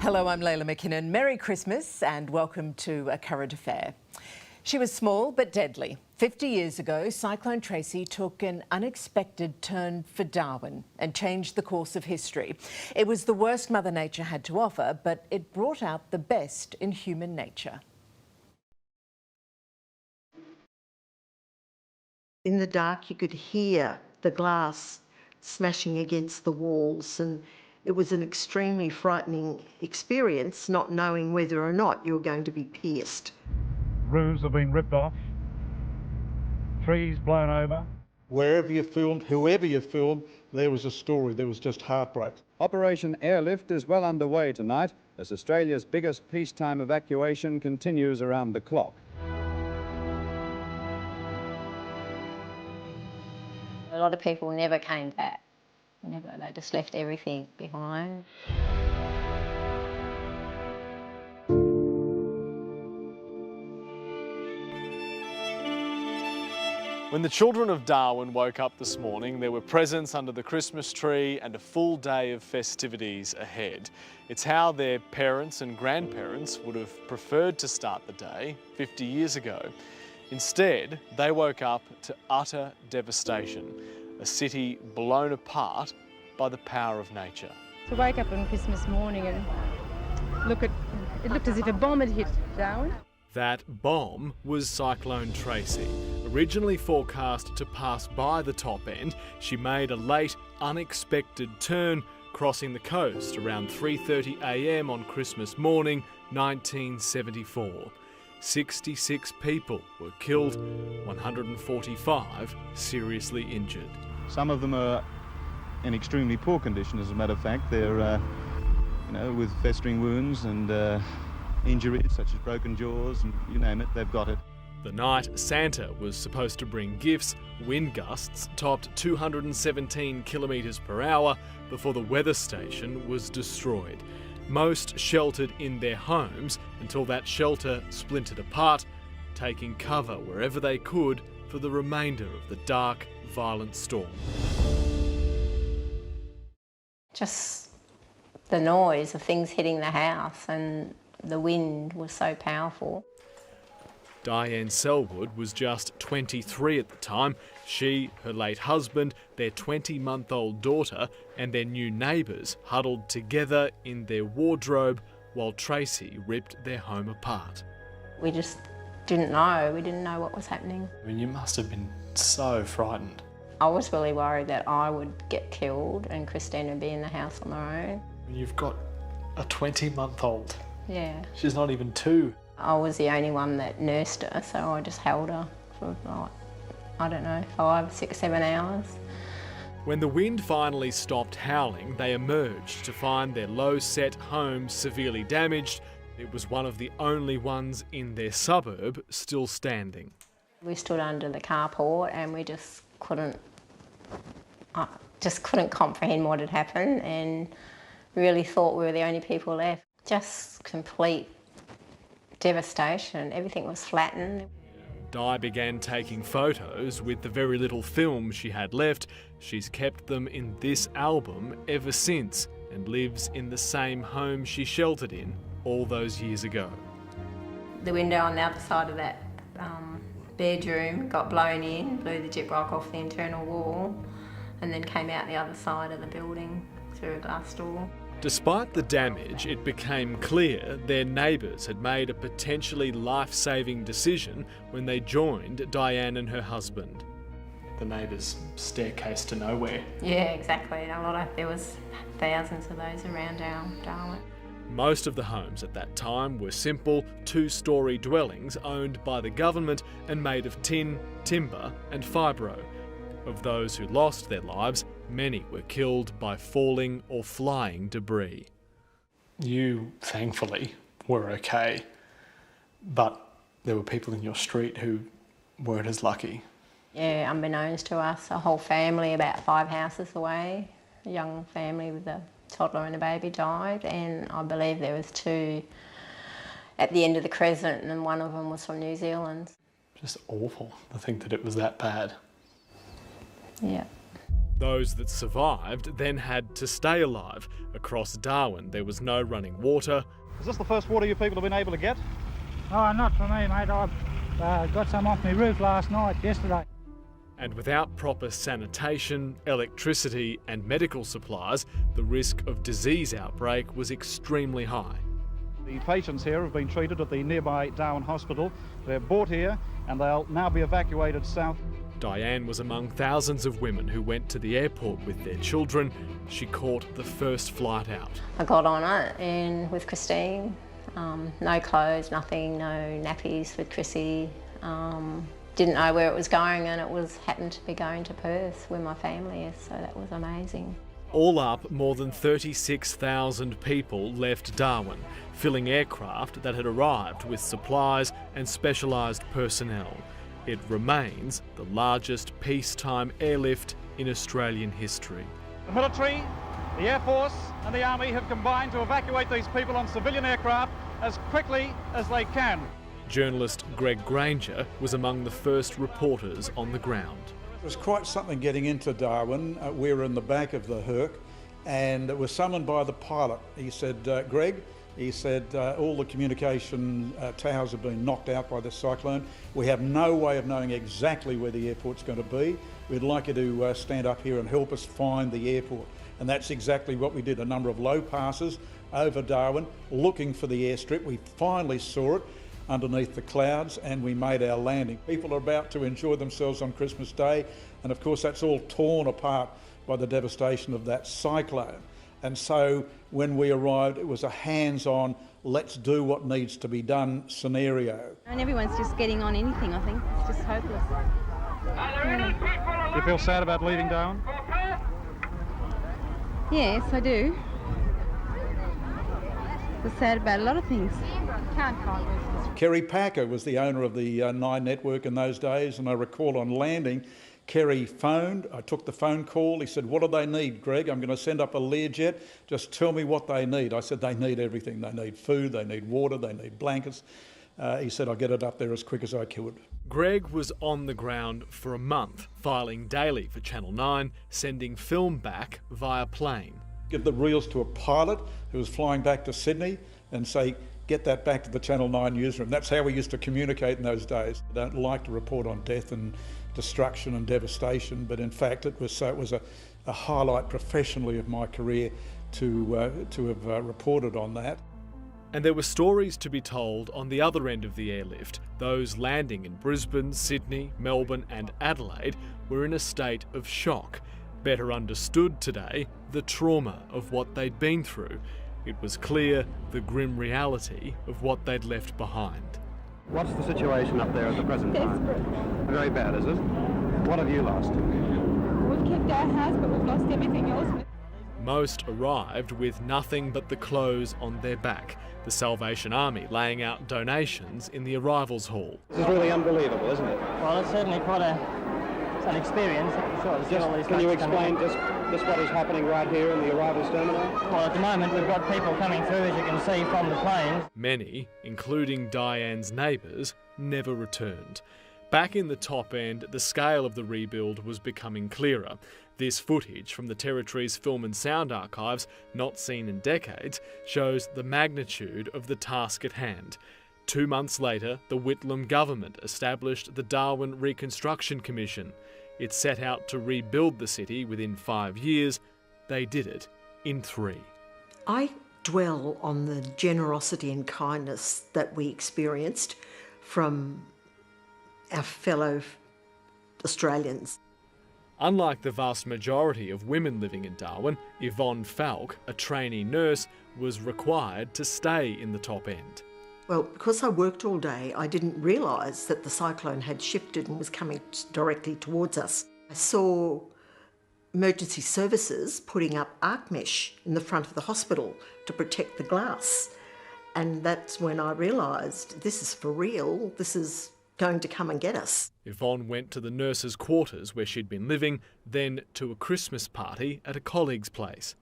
Hello, I'm Layla McKinnon. Merry Christmas and welcome to A Current Affair. She was small but deadly. 50 years ago, Cyclone Tracy took an unexpected turn for Darwin and changed the course of history. It was the worst Mother Nature had to offer, but it brought out the best in human nature. In the dark, you could hear the glass smashing against the walls, and it was an extremely frightening experience, not knowing whether or not you were going to be pierced. Roofs have been ripped off, trees blown over. Wherever you filmed, whoever you filmed, there was a story. There was just heartbreak. Operation Airlift is well underway tonight as Australia's biggest peacetime evacuation continues around the clock. A lot of people never came back. They just left everything behind. When the children of Darwin woke up this morning, there were presents under the Christmas tree and a full day of festivities ahead. It's how their parents and grandparents would have preferred to start the day 50 years ago. Instead, they woke up to utter devastation, a city blown apart by the power of nature. To wake up on Christmas morning and it looked as if a bomb had hit Darwin. That bomb was Cyclone Tracy. Originally forecast to pass by the top end, she made a late, unexpected turn, crossing the coast around 3:30 a.m. on Christmas morning, 1974. 66 people were killed, 145 seriously injured. Some of them are in extremely poor condition, as a matter of fact. They're, with festering wounds and injuries such as broken jaws, and you name it, they've got it. The night Santa was supposed to bring gifts, wind gusts topped 217 kilometres per hour before the weather station was destroyed. Most sheltered in their homes until that shelter splintered apart, taking cover wherever they could for the remainder of the dark, violent storm. Just the noise of things hitting the house, and the wind was so powerful. Diane Selwood was just 23 at the time. She, her late husband, their 20-month-old daughter and their new neighbours huddled together in their wardrobe while Tracy ripped their home apart. We just didn't know. We didn't know what was happening. I mean, you must have been so frightened. I was really worried that I would get killed and Christine would be in the house on her own. You've got a 20-month-old. Yeah. She's not even 2. I was the only one that nursed her, so I just held her for like, I don't know, 5, 6, 7 hours. When the wind finally stopped howling, they emerged to find their low-set home severely damaged. It was one of the only ones in their suburb still standing. We stood under the carport and we just couldn't comprehend what had happened, and really thought we were the only people left. Just complete devastation. Everything was flattened. Di began taking photos with the very little film she had left. She's kept them in this album ever since and lives in the same home she sheltered in all those years ago. The window on the other side of that bedroom got blown in, blew the gyprock off the internal wall, and then came out the other side of the building through a glass door. Despite the damage, it became clear their neighbours had made a potentially life-saving decision when they joined Diane and her husband. The neighbours' staircase to nowhere. Yeah, exactly. There was thousands of those around our Darwin. Most of the homes at that time were simple, 2-storey dwellings owned by the government and made of tin, timber and fibro. Of those who lost their lives, many were killed by falling or flying debris. You, thankfully, were okay, but there were people in your street who weren't as lucky. Yeah, unbeknownst to us, a whole family about 5 houses away, a young family with a toddler and a baby died, and I believe there was 2 at the end of the crescent, and one of them was from New Zealand. Just awful to think that it was that bad. Yeah. Those that survived then had to stay alive. Across Darwin, there was no running water. Is this the first water you people have been able to get? Oh, not for me, mate. I got some off my roof yesterday. And without proper sanitation, electricity and medical supplies, the risk of disease outbreak was extremely high. The patients here have been treated at the nearby Darwin Hospital. They're brought here and they'll now be evacuated south. Diane was among thousands of women who went to the airport with their children. She caught the first flight out. I got on it and with Christine, no clothes, nothing, no nappies for Chrissy. Didn't know where it was going, and happened to be going to Perth where my family is, so that was amazing. All up, more than 36,000 people left Darwin, filling aircraft that had arrived with supplies and specialised personnel. It remains the largest peacetime airlift in Australian history. The military, the Air Force and the Army have combined to evacuate these people on civilian aircraft as quickly as they can. Journalist Greg Granger was among the first reporters on the ground. It was quite something getting into Darwin. We were in the back of the Herc and it was summoned by the pilot. He said, Greg, he said, all the communication towers have been knocked out by the cyclone. We have no way of knowing exactly where the airport's going to be. We'd like you to stand up here and help us find the airport. And that's exactly what we did. A number of low passes over Darwin looking for the airstrip. We finally saw it underneath the clouds and we made our landing. People are about to enjoy themselves on Christmas Day, and of course that's all torn apart by the devastation of that cyclone. And so when we arrived, it was a hands-on, let's do what needs to be done scenario. And everyone's just getting on anything, I think. It's just hopeless. Do you feel sad about leaving Darwin? Yes, I do. I feel sad about a lot of things. Can't cope with. Kerry Packer was the owner of the Nine Network in those days, and I recall on landing, Kerry phoned. I took the phone call. He said, what do they need, Greg? I'm going to send up a Learjet. Just tell me what they need. I said, they need everything. They need food, they need water, they need blankets. He said, I'll get it up there as quick as I could. Greg was on the ground for a month, filing daily for Channel 9, sending film back via plane. Give the reels to a pilot who was flying back to Sydney and say, get that back to the Channel 9 newsroom. That's how we used to communicate in those days. I don't like to report on death and destruction and devastation, but in fact it was a highlight professionally of my career to have reported on that. And there were stories to be told on the other end of the airlift. Those landing in Brisbane, Sydney, Melbourne and Adelaide were in a state of shock. Better understood today the trauma of what they'd been through. It was clear the grim reality of what they'd left behind. What's the situation up there at the present time? Very bad, is it? What have you lost? We've kept our house, but we've lost everything else. Most arrived with nothing but the clothes on their back, the Salvation Army laying out donations in the arrivals hall. This is really unbelievable, isn't it? Well, it's certainly quite an experience. Can you explain just what is happening right here in the arrivals terminal? Well, at the moment we've got people coming through, as you can see from the planes. Many, including Diane's neighbours, never returned. Back in the top end, the scale of the rebuild was becoming clearer. This footage from the Territory's Film and Sound Archives, not seen in decades, shows the magnitude of the task at hand. 2 months later, the Whitlam government established the Darwin Reconstruction Commission. It set out to rebuild the city within 5 years. They did it in 3. I dwell on the generosity and kindness that we experienced from our fellow Australians. Unlike the vast majority of women living in Darwin, Yvonne Falk, a trainee nurse, was required to stay in the top end. Well, because I worked all day, I didn't realise that the cyclone had shifted and was coming directly towards us. I saw emergency services putting up arc mesh in the front of the hospital to protect the glass. And that's when I realised this is for real, this is going to come and get us. Yvonne went to the nurses' quarters where she'd been living, then to a Christmas party at a colleague's place.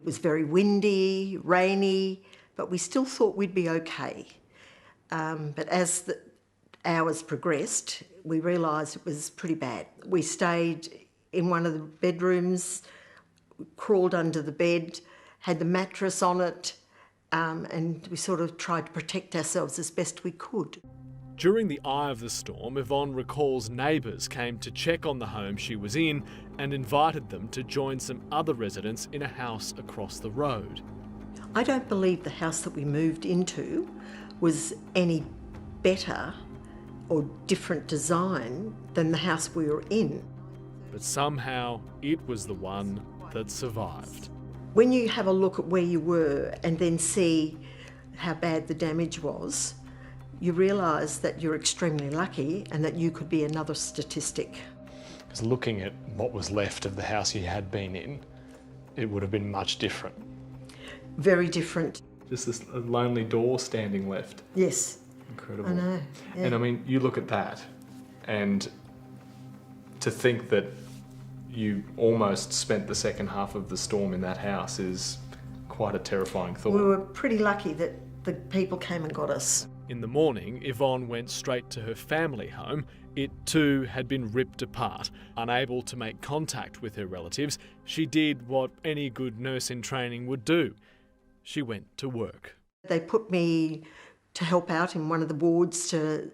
It was very windy, rainy, but we still thought we'd be okay. But as the hours progressed, we realised it was pretty bad. We stayed in one of the bedrooms, crawled under the bed, had the mattress on it, and we sort of tried to protect ourselves as best we could. During the eye of the storm, Yvonne recalls neighbours came to check on the home she was in and invited them to join some other residents in a house across the road. I don't believe the house that we moved into was any better or different design than the house we were in. But somehow it was the one that survived. When you have a look at where you were and then see how bad the damage was, you realise that you're extremely lucky and that you could be another statistic. Because looking at what was left of the house you had been in, it would have been much different. Very different. Just this lonely door standing left. Yes. Incredible. I know. Yeah. And I mean, you look at that, and to think that you almost spent the second half of the storm in that house is quite a terrifying thought. We were pretty lucky that the people came and got us. In the morning, Yvonne went straight to her family home. It too had been ripped apart. Unable to make contact with her relatives, she did what any good nurse in training would do. She went to work. They put me to help out in one of the wards to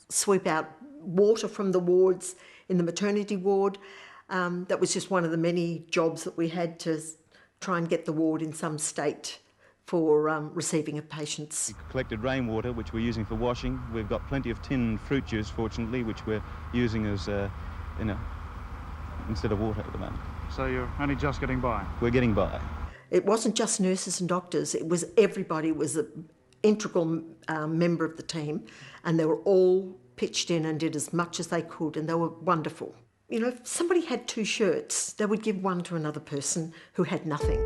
sweep out water from the wards in the maternity ward. That was just one of the many jobs that we had to try and get the ward in some state for receiving of patients. We collected rainwater, which we're using for washing. We've got plenty of tin fruit juice, fortunately, which we're using as, instead of water at the moment. So you're only just getting by? We're getting by. It wasn't just nurses and doctors, it was everybody was an integral member of the team, and they were all pitched in and did as much as they could, and they were wonderful. You know, if somebody had 2 shirts, they would give one to another person who had nothing.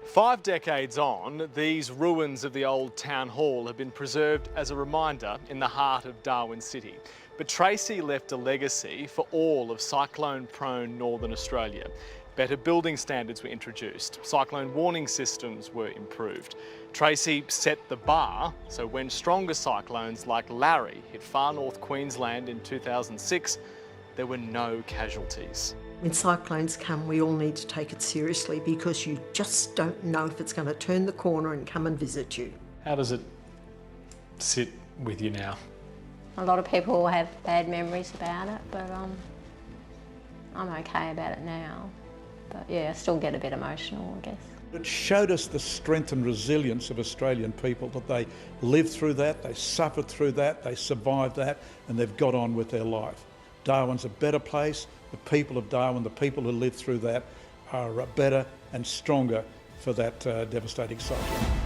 5 decades on, these ruins of the old town hall have been preserved as a reminder in the heart of Darwin City. But Tracy left a legacy for all of cyclone-prone Northern Australia. Better building standards were introduced, cyclone warning systems were improved. Tracy set the bar, so when stronger cyclones like Larry hit far north Queensland in 2006, there were no casualties. When cyclones come, we all need to take it seriously because you just don't know if it's going to turn the corner and come and visit you. How does it sit with you now? A lot of people have bad memories about it, but I'm okay about it now. But yeah, I still get a bit emotional, I guess. It showed us the strength and resilience of Australian people, that they lived through that, they suffered through that, they survived that, and they've got on with their life. Darwin's a better place. The people of Darwin, the people who lived through that, are better and stronger for that devastating cyclone.